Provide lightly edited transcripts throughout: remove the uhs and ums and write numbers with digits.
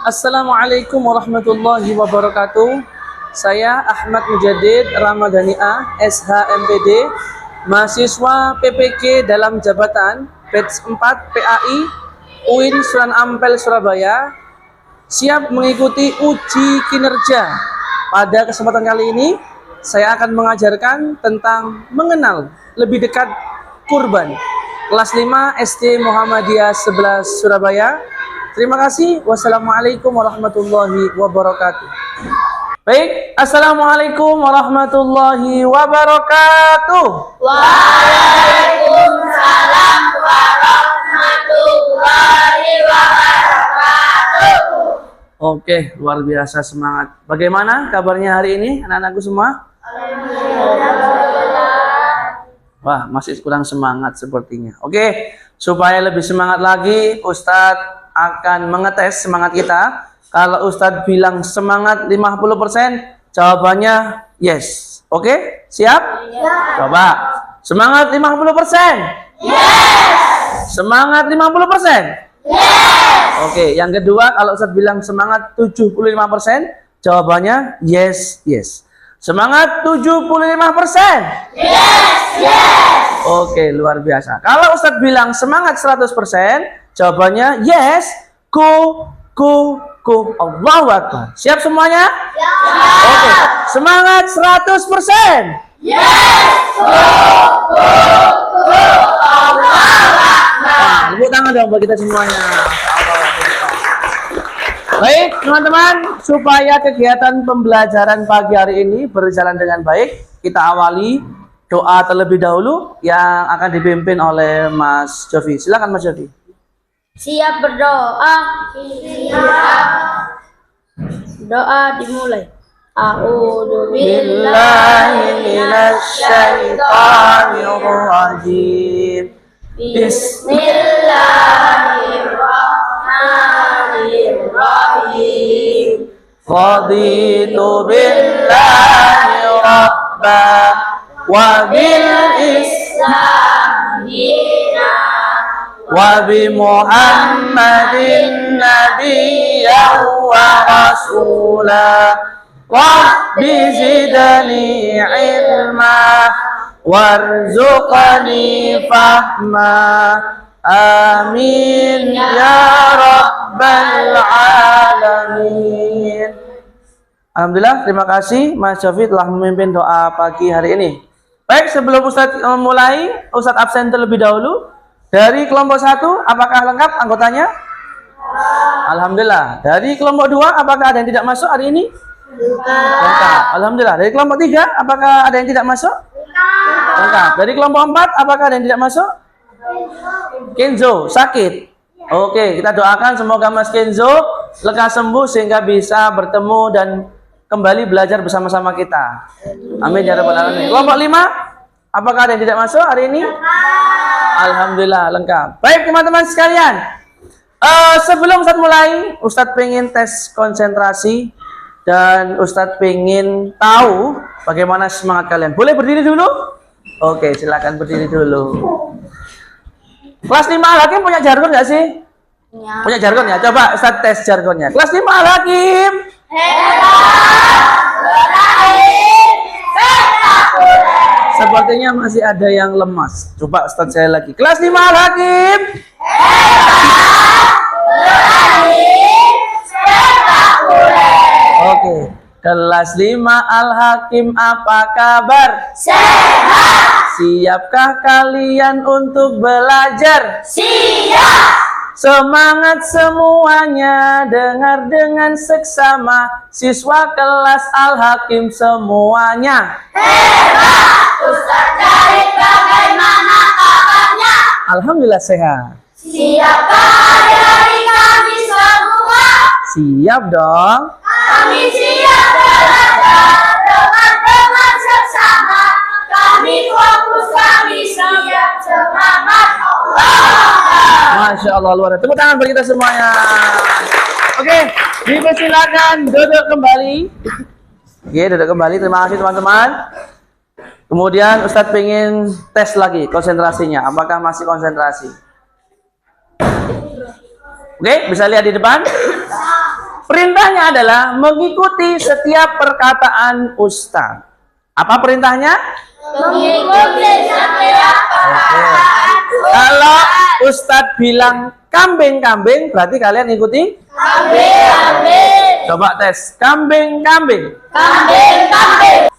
Assalamualaikum warahmatullahi wabarakatuh. Saya Ahmad Mujadid Ramadhani A, SHMPD, mahasiswa PPG dalam jabatan batch 4 PAI UIN Sunan Ampel Surabaya, siap mengikuti uji kinerja. Pada kesempatan kali ini, saya akan mengajarkan tentang mengenal lebih dekat kurban. Kelas 5 SD Muhammadiyah 11 Surabaya. Terima kasih. Wassalamualaikum warahmatullahi wabarakatuh. Baik, assalamualaikum warahmatullahi wabarakatuh. Waalaikumsalam warahmatullahi wabarakatuh. Oke, luar biasa, semangat. Bagaimana kabarnya hari ini anak-anakku semua? Wah, masih kurang semangat sepertinya. Oke, supaya lebih semangat lagi, Ustadz akan mengetes semangat kita. Kalau Ustadz bilang semangat 50%, jawabannya yes. Oke, siap? Ya. Coba. Semangat 50%? Yes. Semangat 50%? Yes. Oke, yang kedua, kalau Ustadz bilang semangat 75%, jawabannya yes, yes. Semangat 75%? Yes. Yes. Oke, luar biasa. Kalau Ustadz bilang semangat 100%, jawabannya yes, go. Allahu Akbar. Siap semuanya? Ya. Oke, semangat 100%. Yes. Go. Allahu Akbar. Tepuk tangan dong buat kita semuanya. Baik, teman-teman, supaya kegiatan pembelajaran pagi hari ini berjalan dengan baik, kita awali doa terlebih dahulu yang akan dipimpin oleh Mas Jovi. Silakan Mas Jovi. Siap berdoa. Siap. Doa dimulai. A'udzu billahi Minasyaitonirrajim. Bismillahirrahmanirrahim. Raditu billahi rabba wa bil Islam dina wa bi Muhammadin nabiyyan wa rasula. Rabbi zidni ilma warzuqni fahma. Amin ya rabbal alamin. Alhamdulillah, terima kasih Mas Jovi telah memimpin doa pagi hari ini. Baik, sebelum Ustadz mulai, Ustadz absen terlebih dahulu. Dari kelompok 1, apakah lengkap anggotanya? Alhamdulillah. Dari kelompok 2, apakah ada yang tidak masuk hari ini? Lengkap. Alhamdulillah. Dari kelompok 3, apakah ada yang tidak masuk? Lengkap. Dari kelompok 4, apakah ada yang tidak masuk? Kenzo, sakit. Oke, kita doakan semoga Mas Kenzo lekas sembuh sehingga bisa bertemu dan kembali belajar bersama-sama kita. Amin ya rabbal alamin. Kelompok 5, apakah ada yang tidak masuk hari ini? Alhamdulillah, lengkap. Baik teman-teman sekalian, sebelum Ustadz mulai, Ustadz pengen tes konsentrasi dan Ustadz pengen tahu bagaimana semangat kalian. Boleh berdiri dulu? Oke, silakan berdiri dulu. Kelas 5 Al-Hakim punya jargon nggak sih? Ya. Punya jargon ya? Coba Ustadz tes jargonnya. Kelas 5 Al-Hakim. Hebat, berani, spektakuler. Sepertinya masih ada yang lemas. Coba Ustadz saya lagi. Kelas 5 Al-Hakim. Hebat, berani, spektakuler. Oke. Kelas 5 Al-Hakim, apa kabar? Sehat. Siapkah kalian untuk belajar? Siap. Semangat semuanya, dengar dengan seksama, siswa kelas Al-Hakim semuanya. Hebat, Ustaz Jahid bagaimana kabarnya? Alhamdulillah sehat. Siapkah dari kami semua? Siap dong. Kami siap belajar teman-teman sesama. Kami fokus, kami siap, semangat Allah. Masya Allah, luar biasa. Tepuk tangan bagi kita semuanya. Oke, dipersilakan duduk kembali. Oke, duduk kembali. Terima kasih teman-teman. Kemudian Ustadz pengen tes lagi konsentrasinya. Apakah masih konsentrasi? Oke, bisa lihat di depan? Perintahnya adalah mengikuti setiap perkataan Ustadz. Apa perintahnya? Mengikuti setiap perkataan Kalau Ustadz bilang kambing-kambing, berarti kalian ikuti? kambing. Coba tes. Kambing-kambing. Kambing.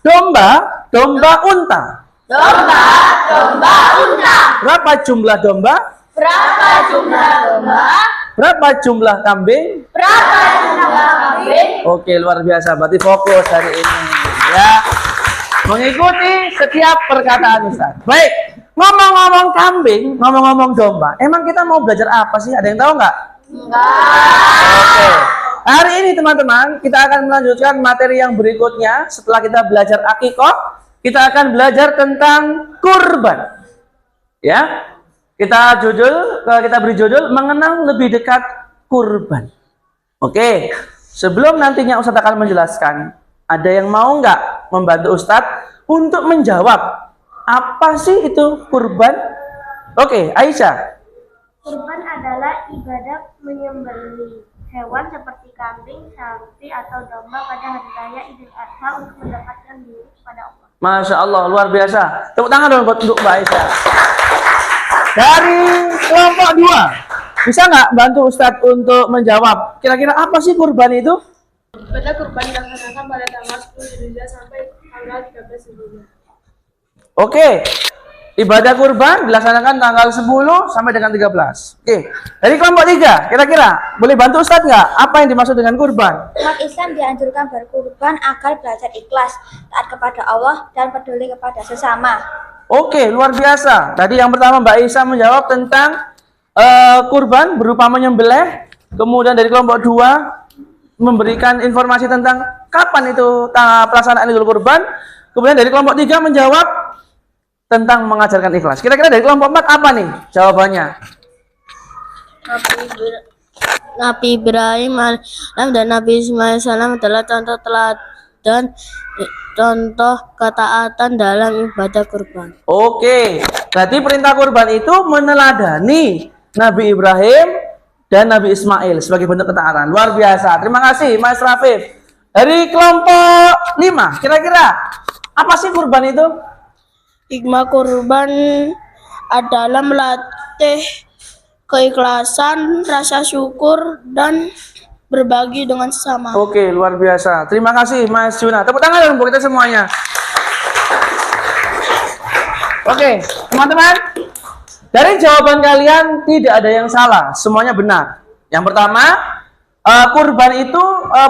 Domba, domba unta. Domba unta. Berapa jumlah domba? Berapa jumlah domba? Berapa jumlah kambing? Berapa jumlah kambing? Oke, luar biasa. Berarti fokus hari ini. Ya. Mengikuti setiap perkataan Ustaz. Baik. Ngomong-ngomong kambing, ngomong-ngomong domba. Emang kita mau belajar apa sih? Ada yang tahu nggak? Enggak. Oke. Hari ini teman-teman, kita akan melanjutkan materi yang berikutnya. Setelah kita belajar akikoh, kita akan belajar tentang kurban. Ya. Kita beri judul mengenal lebih dekat kurban. Oke. Sebelum nantinya Ustadz akan menjelaskan, ada yang mau nggak membantu Ustadz untuk menjawab apa sih itu kurban? Oke, Aisyah. Kurban adalah ibadah menyembelih hewan seperti kambing, sapi, atau domba pada hari raya Idul Adha untuk mendekatkan diri kepada Allah. Masya Allah, luar biasa. Tepuk tangan dong buat untuk Mbak Aisyah. Dari kelompok 2, bisa nggak bantu Ustadz untuk menjawab kira-kira apa sih kurban itu? Ibadah kurban dilaksanakan pada tanggal 10 Zulhijjah sampai tanggal 13 Zulhijjah. Oke, ibadah kurban dilaksanakan tanggal 10 sampai dengan 13. Oke, dari kelompok 3, kira-kira boleh bantu Ustadz nggak? Apa yang dimaksud dengan kurban? Umat Islam dianjurkan berkurban agar belajar ikhlas, taat kepada Allah, dan peduli kepada sesama. Oke, luar biasa. Tadi yang pertama Mbak Aisyah menjawab tentang kurban berupa menyembelih. Kemudian dari kelompok 2 memberikan informasi tentang kapan itu pelaksanaan Idul Kurban. Kemudian dari kelompok 3 menjawab tentang mengajarkan ikhlas. Kira-kira dari kelompok 4 apa nih jawabannya? Nabi Ibrahim alaihissalam dan Nabi Ismail alaihissalam adalah contoh teladan, contoh ketaatan dalam ibadah kurban. Oke, berarti perintah kurban itu meneladani Nabi Ibrahim dan Nabi Ismail sebagai bentuk ketaatan. Luar biasa. Terima kasih Mas Rafif. Dari kelompok 5, kira-kira apa sih kurban itu? Hikmah kurban adalah melatih keikhlasan, rasa syukur, dan berbagi dengan sesama. Oke, luar biasa. Terima kasih Mas Juna. Tepuk tangan dong buat kita semuanya. Oke, teman-teman. Dari jawaban kalian tidak ada yang salah, semuanya benar. Yang pertama, kurban itu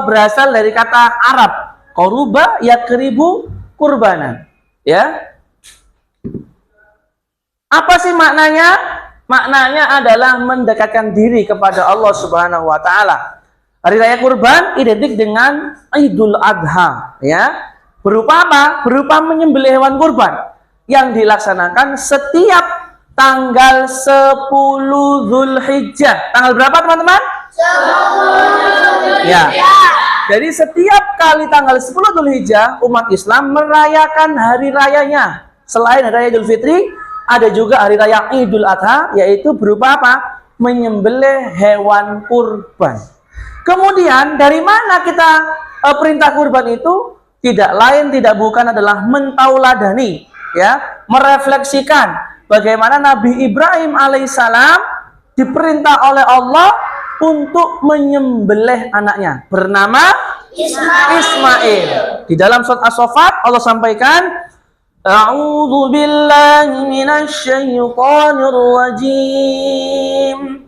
berasal dari kata Arab, koruba yakribu kurbanan. Ya. Apa sih maknanya? Maknanya adalah mendekatkan diri kepada Allah Subhanahu wa taala. Hari raya kurban identik dengan Idul Adha, ya. Berupa apa? Berupa menyembelih hewan kurban yang dilaksanakan setiap tanggal 10 Zulhijjah. Tanggal berapa, teman-teman? 10 Zulhijjah. Ya. Jadi setiap kali tanggal 10 Zulhijjah umat Islam merayakan hari rayanya. Selain hari raya Idul Fitri, ada juga hari raya Idul Adha, yaitu berupa apa? Menyembelih hewan kurban. Kemudian dari mana kita perintah kurban itu? Tidak lain tidak bukan adalah mentauladani, ya, merefleksikan bagaimana Nabi Ibrahim alaihissalam diperintah oleh Allah untuk menyembelih anaknya bernama Ismail. Di dalam surat As-Saffat Allah sampaikan, A'udzu billahi minasy syaithanir rajim.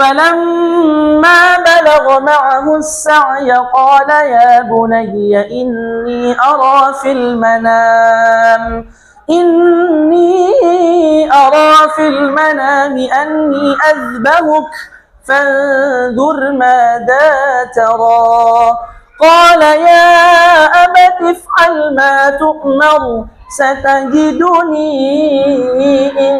فلما بلغ معه السعي قال يا بني إني أرى في المنام أني أذبحك فانظر ماذا ترى قال يا أبت افعل ما تؤمر ستجدني إن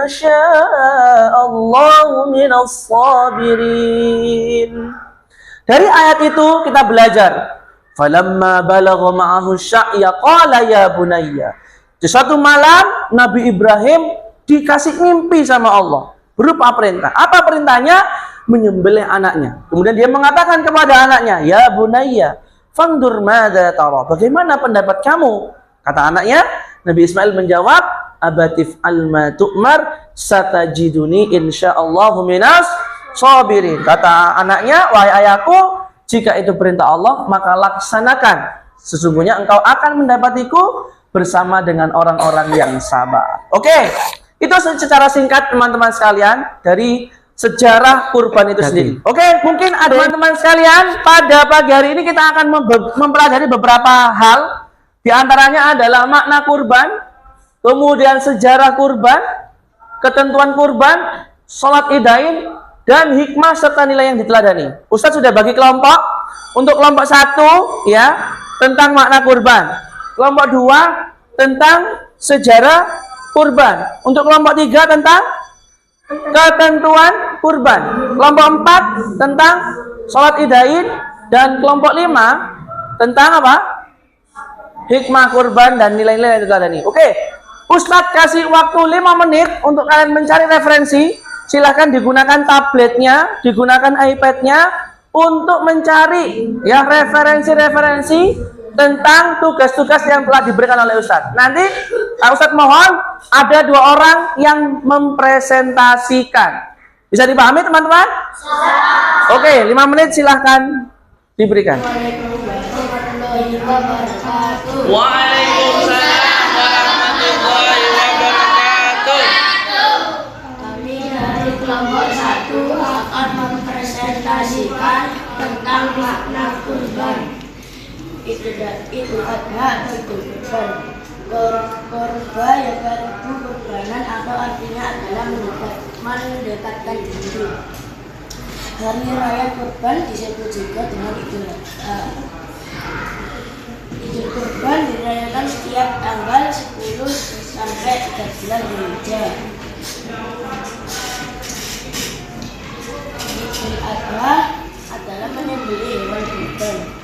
شاء الله من الصابرين. Dari ayat itu kita belajar. Falamma balagha ma'ahu sya'ya qala ya bunayya. Di suatu malam Nabi Ibrahim dikasih mimpi sama Allah berupa perintah. Apa perintahnya? menyembelih anaknya. Kemudian dia mengatakan kepada anaknya, "Ya bunayya, fandur madza tara." Bagaimana pendapat kamu? Kata anaknya, Nabi Ismail menjawab, "Abatif alma tu'mar, satajiduni insyaallahu minas sabirin." Kata anaknya, "Wahai ayahku, jika itu perintah Allah, maka laksanakan. Sesungguhnya engkau akan mendapatiku bersama dengan orang-orang yang sabar." Oke, itu secara singkat teman-teman sekalian dari sejarah kurban itu sendiri. Oke, mungkin ada teman-teman sekalian, pada pagi hari ini kita akan mempelajari beberapa hal. Di antaranya adalah makna kurban, kemudian sejarah kurban, ketentuan kurban, sholat idain, dan hikmah serta nilai yang diteladani. Ustadz sudah bagi kelompok. Untuk kelompok 1 ya, tentang makna kurban. Kelompok 2 tentang sejarah kurban. Untuk kelompok 3 tentang ketentuan kurban. Kelompok 4 tentang sholat idain, dan kelompok 5 tentang apa? Hikmah kurban dan nilai-nilai yang diteladani. Oke, Ustadz kasih waktu 5 menit untuk kalian mencari referensi. Silahkan digunakan tabletnya, digunakan iPad-nya untuk mencari ya referensi-referensi tentang tugas-tugas yang telah diberikan oleh Ustadz. Nanti Ustadz mohon ada 2 orang yang mempresentasikan. Bisa dipahami teman-teman? Oke, 5 menit silahkan diberikan. Waalaikumsalam warahmatullahi wabarakatuh. Kami dari kelompok 1 akan mempresentasikan tentang makna kurban. Itu ada kurban. Kurban yang berarti kurbanan atau artinya adalah mendekatkan diri. Hari raya kurban disebut juga dengan Idul Adha. Idul Kurban dirayakan setiap tanggal 10 sampai 13 Zulhijjah. Idul Adha adalah menyembelih hewan kurban.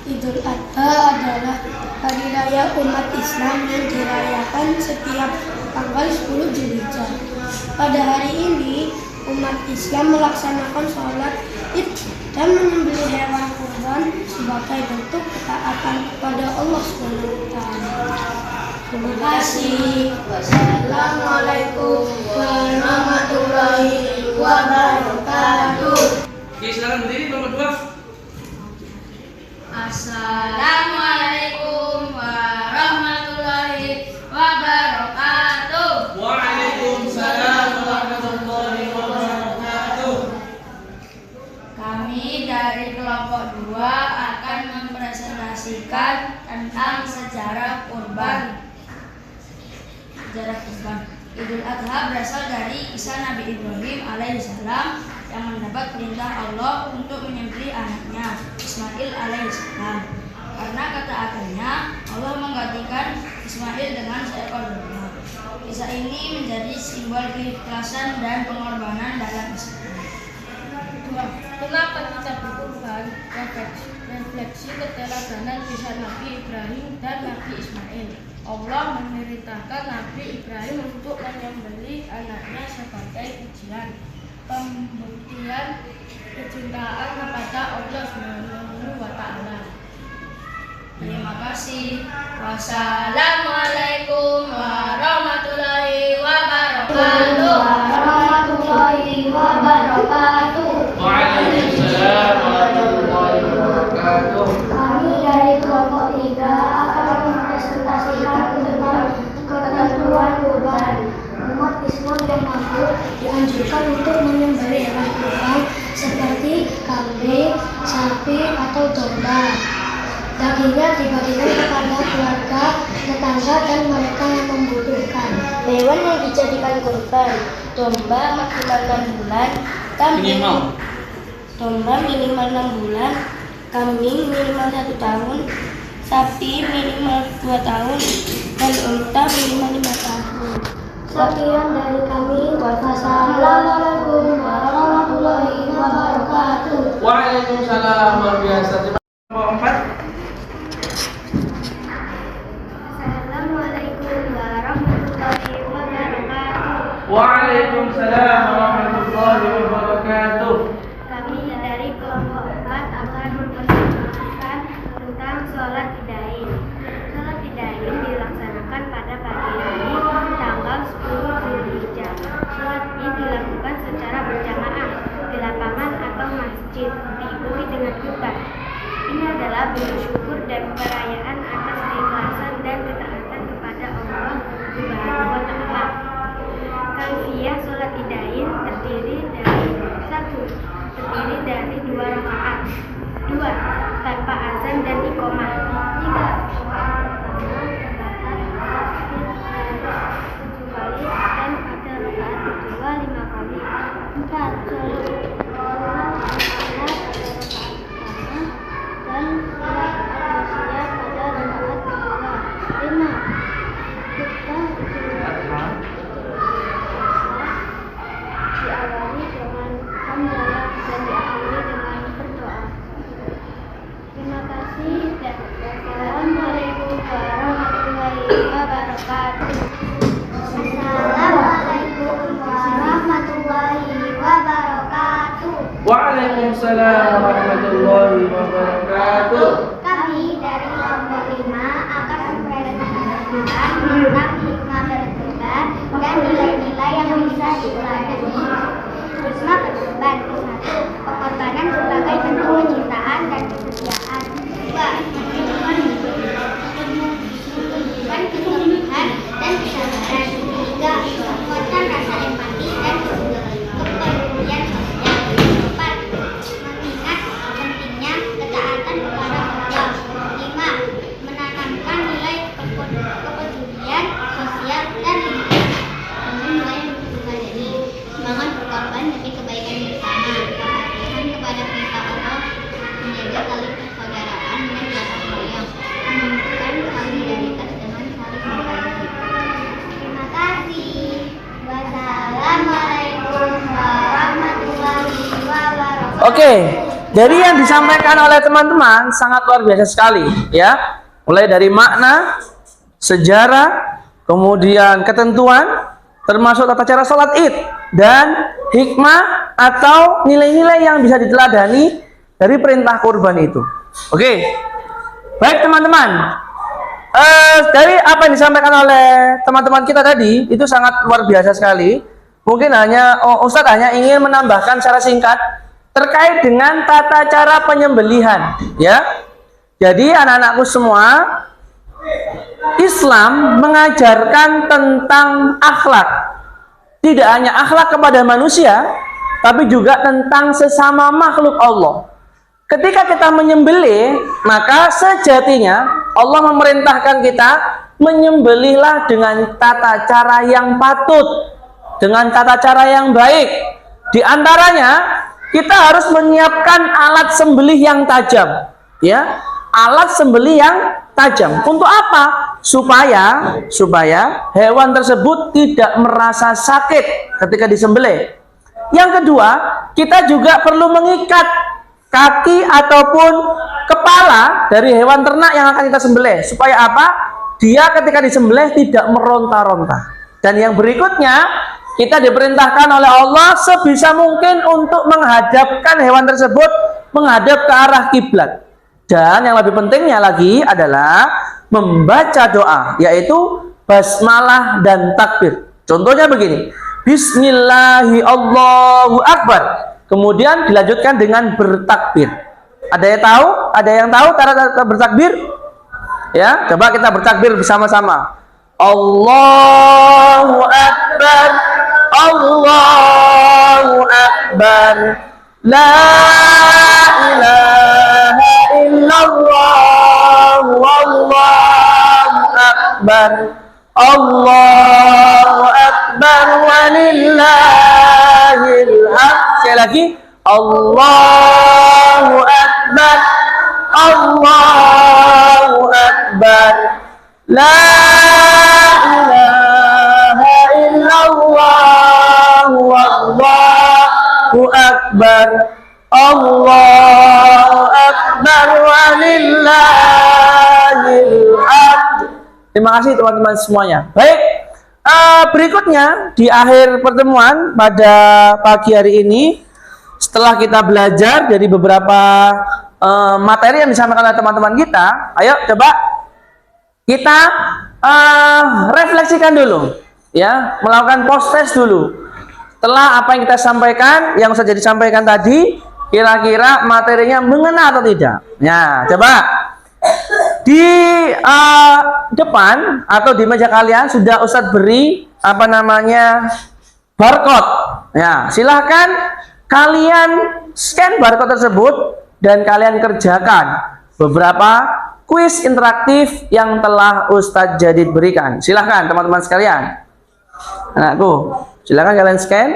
Idul Adha adalah hari raya umat Islam yang dirayakan setiap tanggal 10 Zulhijjah. Pada hari ini, umat Islam melaksanakan sholat Id dan menyembelih hewan kurban sebagai bentuk ketaatan kepada Allah SWT. Terima kasih. Wassalamualaikum warahmatullahi wabarakatuh. Oke, silakan berdiri kelompok 2. Assalamualaikum warahmatullahi wabarakatuh. Waalaikumsalam warahmatullahi wabarakatuh. Kami dari kelompok 2 akan mempresentasikan tentang sejarah kurban. Idul Adha berasal dari kisah Nabi Ibrahim alaihissalam yang mendapat perintah Allah untuk menyembelih anaknya Ismail alaihissalam. Karena ketaatannya, Allah menggantikan Ismail dengan seekor domba. Kisah ini menjadi simbol keikhlasan dan pengorbanan dalam Islam. Kenapa kita berkurban? Refleksi keteladanan kisah Nabi Ibrahim dan Nabi Ismail. Allah memerintahkan Nabi Ibrahim untuk menyembelih anaknya sebagai ujian, pembuktian kecintaan kepada Allah Subhanahu wa Ta'ala. Terima kasih. Wassalamualaikum warahmatullahi wabarakatuh. Waalaikumsalam warahmatullahi wabarakatuh. Kami dari kelompok 3 akan mempresentasikan tentang ketentuan kurban. Umat Islam yang mampu dianjurkan untuk menyembelih hewan kurban seperti kambing, sapi, atau domba. Dagingnya dibagikan kepada keluarga, tetangga, dan mereka yang membutuhkan. Hewan yang dijadikan kurban: domba maksimal 6 bulan, kambing domba minimal 6 bulan, kambing minimal 1 tahun, sapi minimal 2 tahun, dan unta minimal 5 tahun. Sekian dari kami. Wassalamualaikum warahmatullahi wabarakatuh. Waalaikumsalam luar biasa. Kelompok 4. Assalamualaikum warahmatullahi wabarakatuh. Waalaikumsalam warahmatullahi wabarakatuh. Kami dari kelompok 4 akan memperkenalkan tentang sholat Idain. Sholat Idain dilaksanakan pada pagi hari tanggal 10 Zulhijjah. Sholat Id dilakukan secara berjamaah di lapangan atau masjid, diikuti dengan khutbah. Ini adalah bentuk syukur dan perayaan atas keikhlasan dan ketaatan kepada Allah Subhanahu wa Ta'ala. Kaifiyah sholat Idain terdiri dari 2 rakaat, 2 tanpa azan dan iqomah, 3 rakaat pertama terbatas 7 kali dan pada rakaat kedua 5 kali, 4 sholat dan sholat al-wasiyah pada rakaat kedua, 5 diawali dengan hamdalah dan diakhiri dengan berdoa. Terima kasih dan wassalamualaikum warahmatullahi wabarakatuh. Assalamualaikum warahmatullahi wabarakatuh. Waalaikumsalam warahmatullahi wabarakatuh. Kami dari kelompok 5 akan mempresentasikan tentang hikmah berkorban dan nilai-nilai yang bisa diteladani. Hikmah berkorban: 1. Pengorbanan sebagai bentuk kecintaan dan kesetiaan. 2. Menunjukkan kesabaran dan kesabaran. 3. Menguatkan rasa empati dan kepedulian sosial. 4. Mengingat pentingnya ketaatan kepada Allah. 5. Menanamkan nilai kepedulian sosial dan lingkungan. Nilai yang dibutuhkan dari semangat berkorban demi kebaikan bersama, kepatuhan kepada perintah Allah, menjaga tali persaudaraan dan gotong royong, menunjukkan solidaritas dengan saling berbagi. Terima kasih. Wassalamualaikum warahmatullahi wabarakatuh. Oke, dari yang disampaikan oleh teman-teman sangat luar biasa sekali ya. Mulai dari makna, sejarah, kemudian ketentuan, termasuk tata cara sholat Id dan hikmah atau nilai-nilai yang bisa diteladani dari perintah kurban itu. Oke, baik teman-teman. Dari apa yang disampaikan oleh teman-teman kita tadi itu sangat luar biasa sekali. Mungkin Ustadz hanya ingin menambahkan secara singkat terkait dengan tata cara penyembelihan, ya. Jadi anak-anakku semua, Islam mengajarkan tentang akhlak. Tidak hanya akhlak kepada manusia, tapi juga tentang sesama makhluk Allah. Ketika kita menyembelih, maka sejatinya Allah memerintahkan kita menyembelihlah dengan tata cara yang patut, dengan tata cara yang baik. Di antaranya, kita harus menyiapkan alat sembelih yang tajam, ya. Alat sembelih yang tajam. Untuk apa? Supaya hewan tersebut tidak merasa sakit ketika disembelih. Yang kedua, kita juga perlu mengikat kaki ataupun kepala dari hewan ternak yang akan kita sembelih. Supaya apa? Dia ketika disembelih tidak meronta-ronta. Dan yang berikutnya, kita diperintahkan oleh Allah sebisa mungkin untuk menghadapkan hewan tersebut menghadap ke arah kiblat. Dan yang lebih pentingnya lagi adalah membaca doa, yaitu basmalah dan takbir. Contohnya begini, Bismillahi Allahu Akbar. Kemudian dilanjutkan dengan bertakbir. Ada yang tahu? Ada yang tahu cara bertakbir? Ya, coba kita bertakbir bersama-sama. Allahu Akbar, Allahu Akbar, La ilaha illallah, Wallahu Akbar, Allahu Akbar, walillahil hamd. Sekali lagi, Allahu Akbar, Allahu Akbar, La ilaha illallah, Wallahu Akbar, Allahu Akbar, walillahil hamd. Terima kasih teman-teman semuanya. Baik, Berikutnya di akhir pertemuan pada pagi hari ini, setelah kita belajar dari beberapa materi yang disampaikan oleh teman-teman kita, ayo coba kita refleksikan dulu, ya, melakukan post test dulu. Setelah apa yang kita sampaikan, yang sudah disampaikan tadi, kira-kira materinya mengena atau tidak? Nah, coba di depan atau di meja kalian sudah Ustadz beri apa namanya barcode. Ya, silahkan kalian scan barcode tersebut dan kalian kerjakan beberapa kuis interaktif yang telah Ustadz Jadid berikan. Silahkan teman-teman sekalian. Anakku, silahkan kalian scan.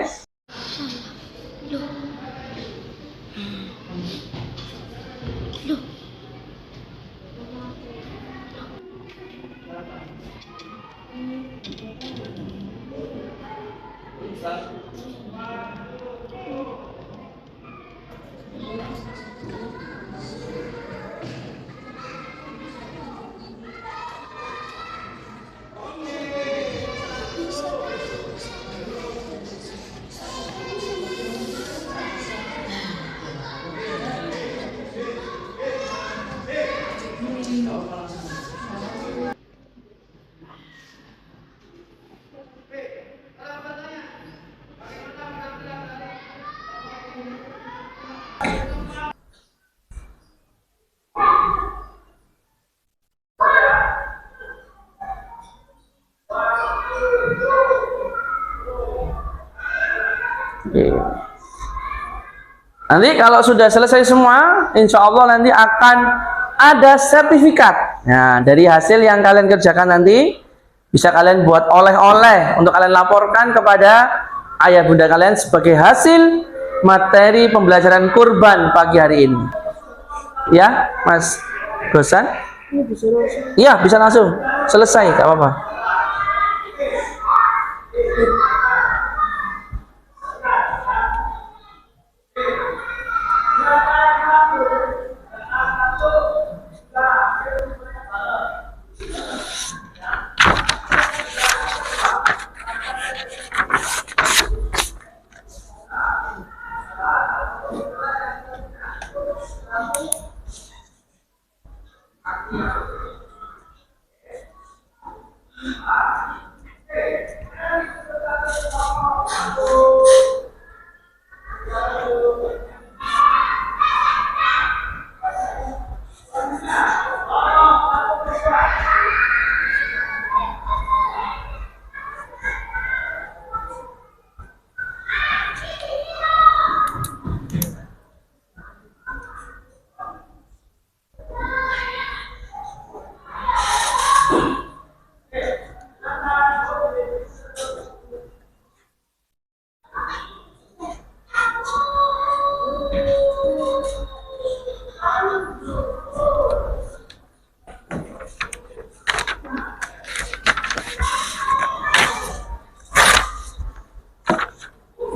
Nanti kalau sudah selesai semua, insya Allah nanti akan ada sertifikat. Nah, dari hasil yang kalian kerjakan nanti bisa kalian buat oleh-oleh untuk kalian laporkan kepada ayah bunda kalian sebagai hasil materi pembelajaran kurban pagi hari ini. Ya, Mas Gosan? Iya, bisa langsung selesai, gak apa-apa.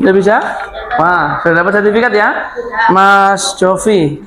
Sudah bisa? Wah, sudah dapat sertifikat ya? Mas Jovi.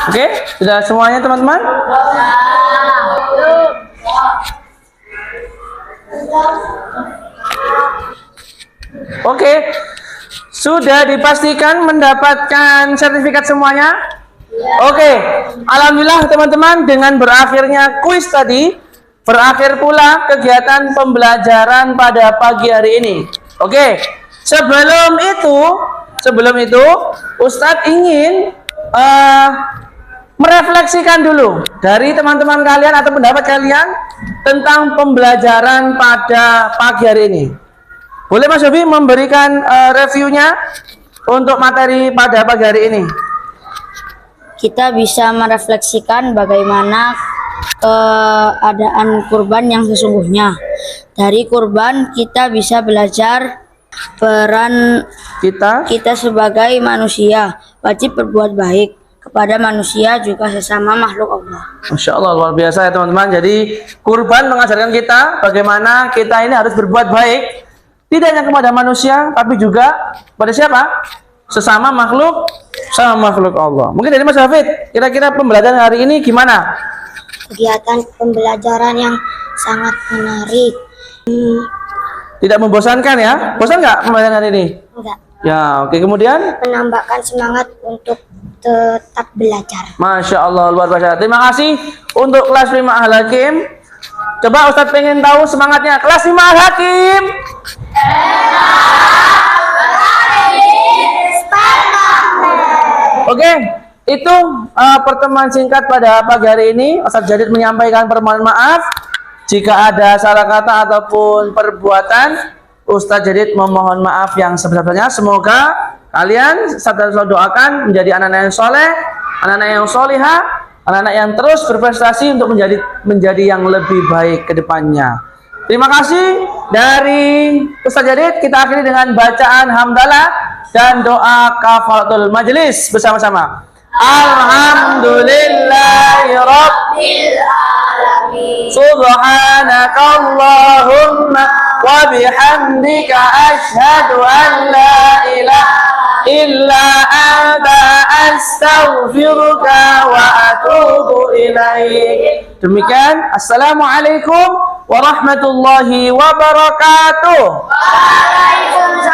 Oke, sudah semuanya teman-teman? Oke, sudah dipastikan mendapatkan sertifikat semuanya? Oke, alhamdulillah teman-teman, dengan berakhirnya kuis tadi, berakhir pula kegiatan pembelajaran pada pagi hari ini. Oke, sebelum itu, Ustadz ingin merefleksikan dulu dari teman-teman kalian atau pendapat kalian tentang pembelajaran pada pagi hari ini. Boleh Mas Yofi memberikan reviewnya untuk materi pada pagi hari ini? Kita bisa merefleksikan bagaimana keadaan kurban yang sesungguhnya. Dari kurban kita bisa belajar peran kita sebagai manusia, wajib berbuat baik kepada manusia juga sesama makhluk Allah. Masya Allah, luar biasa ya teman-teman. Jadi kurban mengajarkan kita bagaimana kita ini harus berbuat baik, tidak hanya kepada manusia, tapi juga pada siapa? Sesama makhluk, sama makhluk Allah. Mungkin dari Mas Hafid, kira-kira pembelajaran hari ini gimana? Kegiatan pembelajaran yang sangat menarik. Tidak membosankan ya? Bosan nggak pembelajaran hari ini? Enggak, Ya, oke. Kemudian? menambahkan semangat untuk tetap belajar. Masya Allah, luar biasa. Terima kasih untuk kelas 5 Al-Hakim. Coba Ustadz pengen tahu semangatnya kelas 5 Al-Hakim. Oke, itu pertemuan singkat pada pagi hari ini. Ustadz Jadid menyampaikan permohonan maaf jika ada salah kata ataupun perbuatan. Ustadz Jadid memohon maaf yang sebesar-besarnya. Semoga kalian selalu doakan menjadi anak-anak yang soleh, anak-anak yang solihah, anak-anak yang terus berprestasi untuk menjadi yang lebih baik ke depannya. Terima kasih dari Ustadz Jadid. Kita akhiri dengan bacaan hamdalah dan doa kafaratul majelis bersama-sama. Alhamdulillahirabbil alamin. Subhanakallahumma wa bihamdika asyhadu an la ilaha illa anta astaghfiruka wa atubu ilaik. Demikian, assalamualaikum warahmatullahi wabarakatuh. Waalaikumsalam.